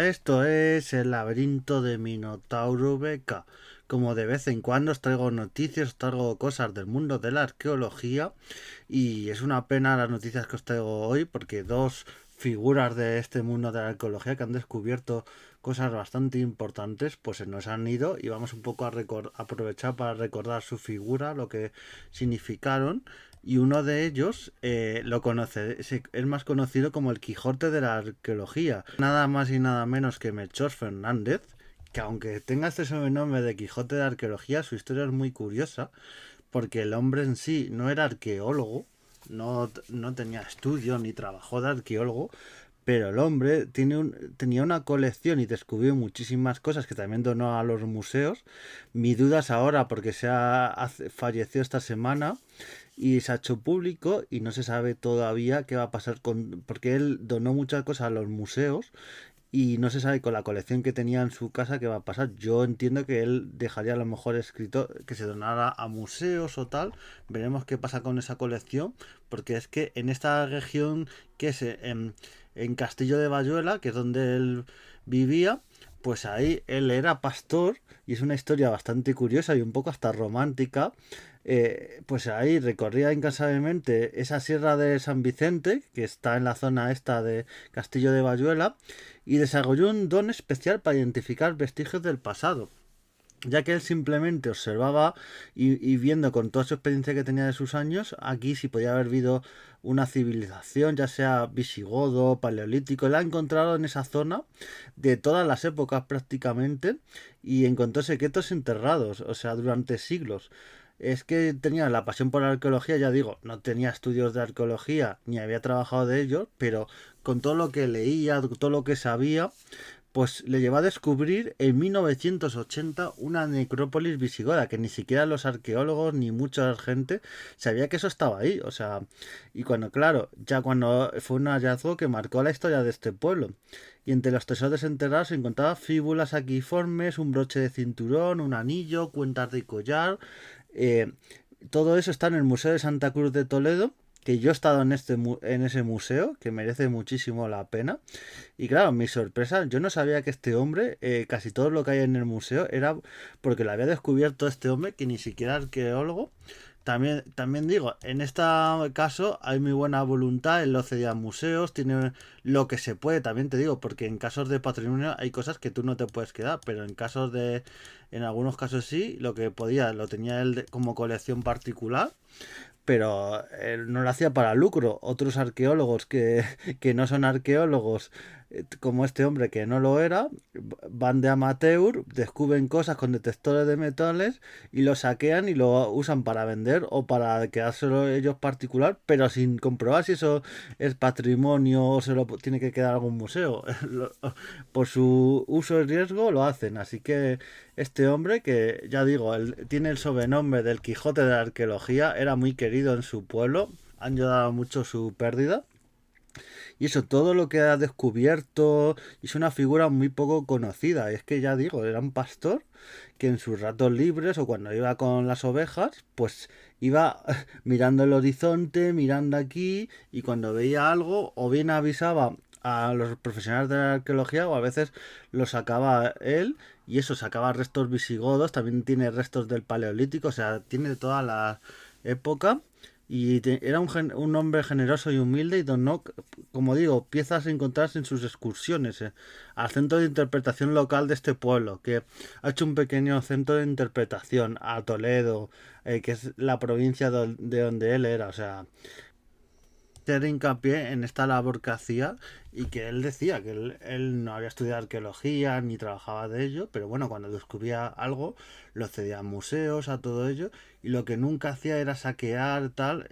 Esto es el laberinto de Minotauro Beca. Como de vez en cuando os traigo noticias, os traigo cosas del mundo de la arqueología y es una pena las noticias que os traigo hoy porque dos figuras de este mundo de la arqueología que han descubierto cosas bastante importantes pues se nos han ido y vamos un poco a aprovechar para recordar su figura, lo que significaron y uno de ellos es más conocido como el Quijote de la arqueología. Nada más y nada menos que Melchor Fernández, que aunque tenga este sobrenombre de Quijote de la arqueología, su historia es muy curiosa, porque el hombre en sí no era arqueólogo, no tenía estudio ni trabajó de arqueólogo, pero el hombre tenía una colección y descubrió muchísimas cosas que también donó a los museos. Mi duda es ahora porque falleció esta semana y se ha hecho público y no se sabe todavía qué va a pasar con... porque él donó muchas cosas a los museos y no se sabe con la colección que tenía en su casa qué va a pasar. Yo entiendo que él dejaría a lo mejor escrito que se donara a museos o tal. Veremos qué pasa con esa colección, porque es que en esta región que es en Castillo de Bayuela, que es donde él vivía, pues ahí él era pastor y es una historia bastante curiosa y un poco hasta romántica. Pues ahí recorría incansablemente esa sierra de San Vicente, que está en la zona esta de Castillo de Bayuela, y desarrolló un don especial para identificar vestigios del pasado, ya que él simplemente observaba y viendo con toda su experiencia que tenía de sus años, aquí si podía haber habido una civilización, ya sea visigodo, paleolítico, él ha encontrado en esa zona de todas las épocas prácticamente y encontró secretos enterrados, o sea, durante siglos. Es que tenía la pasión por la arqueología, ya digo, no tenía estudios de arqueología ni había trabajado de ello, pero con todo lo que leía, todo lo que sabía, pues le llevó a descubrir en 1980 una necrópolis visigoda, que ni siquiera los arqueólogos ni mucha gente sabía que eso estaba ahí. O sea, y cuando, claro, ya cuando fue un hallazgo que marcó la historia de este pueblo. Y entre los tesoros enterrados se encontraban fíbulas aquiformes, un broche de cinturón, un anillo, cuentas de collar. eh, Todo eso está en el Museo de Santa Cruz de Toledo, que yo he estado en ese museo, que merece muchísimo la pena. Y claro, mi sorpresa, yo no sabía que este hombre, casi todo lo que hay en el museo era porque lo había descubierto este hombre, que ni siquiera era arqueólogo. También digo, en este caso hay muy buena voluntad, él lo cedía a museos, tiene lo que se puede, también te digo, porque en casos de patrimonio hay cosas que tú no te puedes quedar, pero en algunos casos sí, lo que podía, lo tenía él como colección particular, pero él no lo hacía para lucro. Otros arqueólogos que no son arqueólogos, como este hombre que no lo era, van de amateur, descubren cosas con detectores de metales y lo saquean y lo usan para vender o para quedárselo ellos particular, pero sin comprobar si eso es patrimonio o se lo tiene que quedar algún museo. Por su uso y riesgo lo hacen, así que este hombre, que ya digo, tiene el sobrenombre del Quijote de la arqueología, era muy querido en su pueblo, han ayudado mucho su pérdida. Y eso, todo lo que ha descubierto, es una figura muy poco conocida. Es que ya digo, era un pastor que en sus ratos libres o cuando iba con las ovejas, pues iba mirando el horizonte, mirando aquí, y cuando veía algo, o bien avisaba a los profesionales de la arqueología o a veces lo sacaba él y eso sacaba restos visigodos, también tiene restos del paleolítico, o sea, tiene toda la época y era un hombre generoso y humilde y donó, como digo, piezas encontradas en sus excursiones al centro de interpretación local de este pueblo, que ha hecho un pequeño centro de interpretación a Toledo, que es la provincia de donde él era, o sea, hacer hincapié en esta labor que hacía y que él decía que él no había estudiado arqueología ni trabajaba de ello, pero bueno, cuando descubría algo lo cedía a museos, a todo ello, y lo que nunca hacía era saquear tal.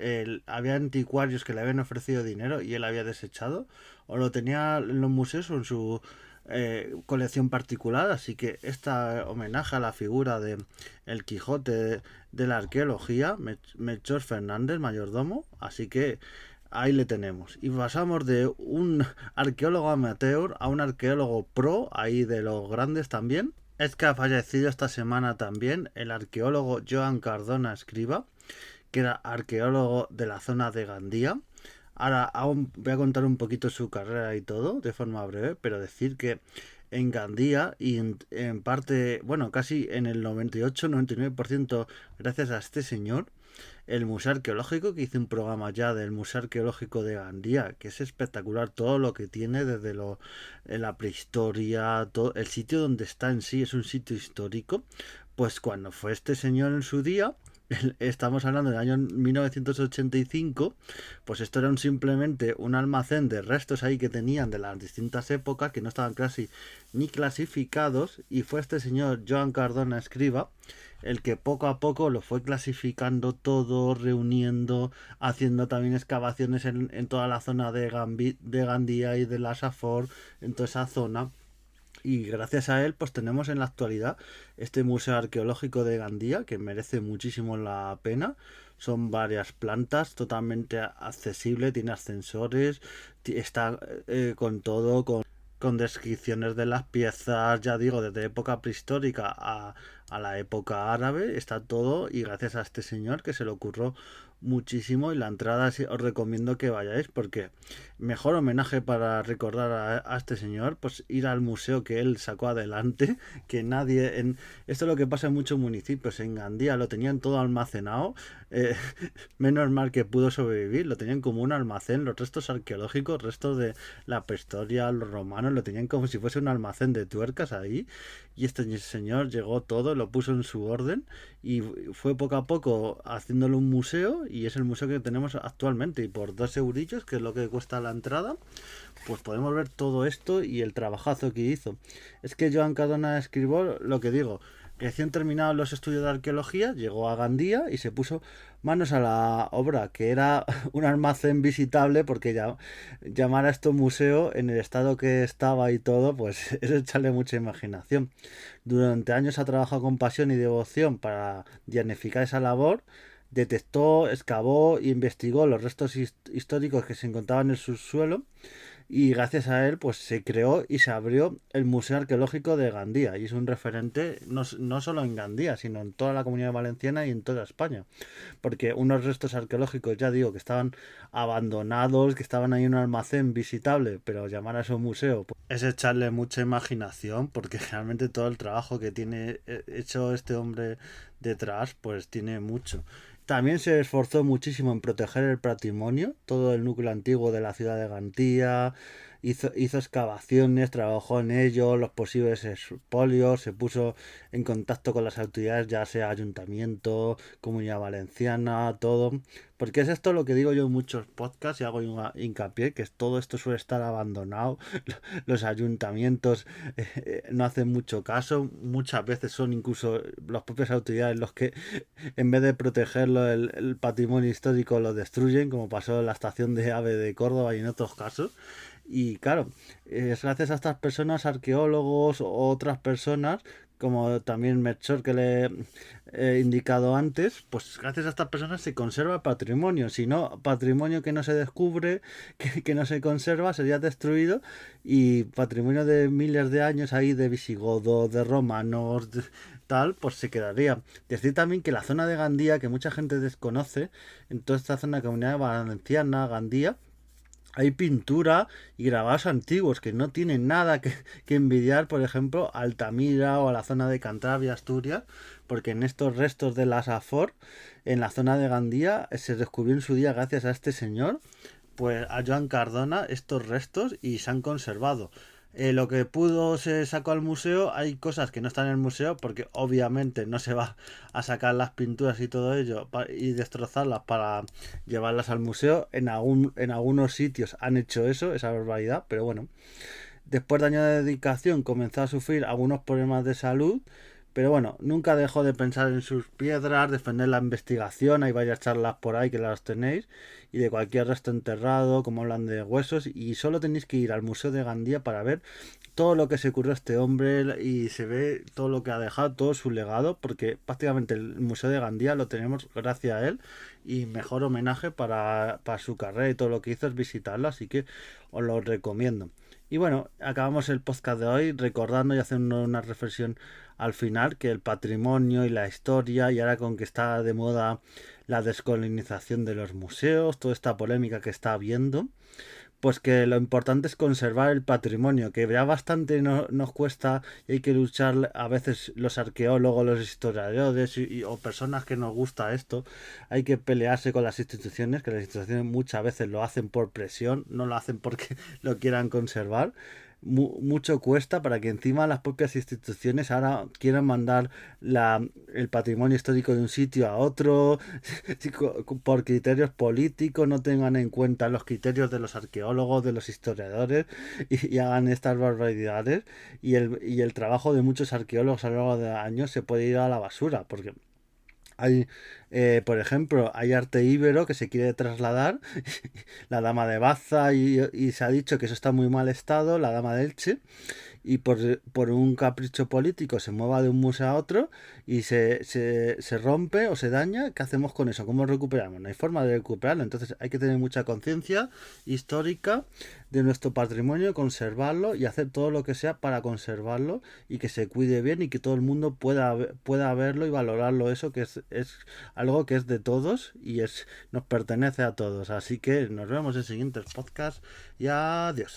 Había anticuarios que le habían ofrecido dinero y él había desechado, o lo tenía en los museos o en su colección particular, así que esta homenaje a la figura de el Quijote de la arqueología, Melchor Fernández, mayordomo, así que ahí le tenemos. Y pasamos de un arqueólogo amateur a un arqueólogo pro, ahí de los grandes también. Es que ha fallecido esta semana también el arqueólogo Joan Cardona Escriba, que era arqueólogo de la zona de Gandía. Ahora aún voy a contar un poquito su carrera y todo, de forma breve, pero decir que en Gandía y en parte, bueno, casi en el 98-99% gracias a este señor, el Museo Arqueológico, que hice un programa ya del Museo Arqueológico de Gandía, que es espectacular todo lo que tiene desde la prehistoria, todo, el sitio donde está en sí es un sitio histórico. Pues cuando fue este señor en su día, estamos hablando del año 1985, pues esto era simplemente un almacén de restos ahí que tenían de las distintas épocas que no estaban casi ni clasificados, y fue este señor Joan Cardona Escriba el que poco a poco lo fue clasificando todo, reuniendo, haciendo también excavaciones en toda la zona de Gandía y de la Safor, en toda esa zona. Y gracias a él, pues tenemos en la actualidad este Museo Arqueológico de Gandía, que merece muchísimo la pena. Son varias plantas, totalmente accesible, tiene ascensores, está con todo, con descripciones de las piezas, ya digo, desde época prehistórica a la época árabe, está todo, y gracias a este señor que se le ocurrió muchísimo, y la entrada os recomiendo que vayáis porque mejor homenaje para recordar a este señor, pues ir al museo que él sacó adelante, que nadie esto es lo que pasa en muchos municipios. En Gandía lo tenían todo almacenado, eh, menos mal que pudo sobrevivir, lo tenían como un almacén, los restos arqueológicos, restos de la prehistoria, los romanos, lo tenían como si fuese un almacén de tuercas ahí, y este señor llegó todo, lo puso en su orden y fue poco a poco haciéndolo un museo, y es el museo que tenemos actualmente, y por 2 eurillos, que es lo que cuesta la entrada, pues podemos ver todo esto y el trabajazo que hizo. Es que Joan Cardona escribió lo que digo. Recién terminados los estudios de arqueología, llegó a Gandía y se puso manos a la obra, que era un almacén visitable, porque ya, llamar a esto museo en el estado que estaba y todo, pues es echarle mucha imaginación. Durante años ha trabajado con pasión y devoción para diagnosticar esa labor. Detectó, excavó e investigó los restos históricos que se encontraban en el subsuelo, y gracias a él pues se creó y se abrió el Museo Arqueológico de Gandía, y es un referente no solo en Gandía, sino en toda la Comunidad Valenciana y en toda España, porque unos restos arqueológicos, ya digo, que estaban abandonados, que estaban ahí en un almacén visitable, pero llamar a eso museo pues, es echarle mucha imaginación, porque realmente todo el trabajo que tiene hecho este hombre detrás pues tiene mucho. También se esforzó muchísimo en proteger el patrimonio, todo el núcleo antiguo de la ciudad de Gantía, hizo excavaciones, trabajó en ello, los posibles expolios, se puso en contacto con las autoridades, ya sea ayuntamiento, comunidad valenciana, todo. Porque es esto lo que digo yo en muchos podcasts y hago hincapié, que todo esto suele estar abandonado, los ayuntamientos no hacen mucho caso, muchas veces son incluso las propias autoridades los que en vez de protegerlo, el patrimonio histórico lo destruyen, como pasó en la estación de AVE de Córdoba y en otros casos. Y claro, es gracias a estas personas, arqueólogos o otras personas, como también Melchor que le he indicado antes, pues gracias a estas personas se conserva el patrimonio. Si no, patrimonio que no se descubre, que no se conserva, sería destruido, y patrimonio de miles de años ahí de visigodos, de romanos, tal, pues se quedaría. Decir también que la zona de Gandía, que mucha gente desconoce, en toda esta zona de Comunidad Valenciana, Gandía, hay pintura y grabados antiguos que no tienen nada que envidiar, por ejemplo, a Altamira o a la zona de Cantabria, Asturias, porque en estos restos de la Safor, en la zona de Gandía, se descubrió en su día, gracias a este señor, pues a Joan Cardona, estos restos, y se han conservado. Lo que pudo se sacó al museo, hay cosas que no están en el museo porque obviamente no se va a sacar las pinturas y todo ello y destrozarlas para llevarlas al museo. En algunos sitios han hecho eso, esa barbaridad, pero bueno. Después de años de dedicación comenzó a sufrir algunos problemas de salud, pero bueno, nunca dejó de pensar en sus piedras, defender la investigación. Hay varias charlas por ahí que las tenéis, y de cualquier resto enterrado, como hablan de huesos, y solo tenéis que ir al Museo de Gandía para ver todo lo que se ocurrió a este hombre, y se ve todo lo que ha dejado, todo su legado, porque prácticamente el Museo de Gandía lo tenemos gracias a él, y mejor homenaje para su carrera y todo lo que hizo es visitarlo, así que os lo recomiendo. Y bueno, acabamos el podcast de hoy recordando y haciendo una reflexión al final, que el patrimonio y la historia, y ahora con que está de moda la descolonización de los museos, toda esta polémica que está habiendo, Pues que lo importante es conservar el patrimonio, que ya bastante nos cuesta y hay que luchar a veces los arqueólogos, los historiadores o personas que nos gusta esto, hay que pelearse con las instituciones, que las instituciones muchas veces lo hacen por presión, no lo hacen porque lo quieran conservar. Mucho cuesta para que encima las propias instituciones ahora quieran mandar el patrimonio histórico de un sitio a otro por criterios políticos, no tengan en cuenta los criterios de los arqueólogos, de los historiadores y hagan estas barbaridades y el trabajo de muchos arqueólogos a lo largo de años se puede ir a la basura porque hay, por ejemplo, hay arte íbero que se quiere trasladar, la Dama de Baza, y se ha dicho que eso está en muy mal estado, la Dama de Elche, y por un capricho político se mueva de un museo a otro y se rompe o se daña, ¿qué hacemos con eso? ¿Cómo recuperamos? No hay forma de recuperarlo, entonces hay que tener mucha conciencia histórica de nuestro patrimonio, conservarlo y hacer todo lo que sea para conservarlo y que se cuide bien y que todo el mundo pueda verlo y valorarlo eso que es algo que es de todos y nos pertenece a todos. Así que nos vemos en siguientes podcasts y adiós.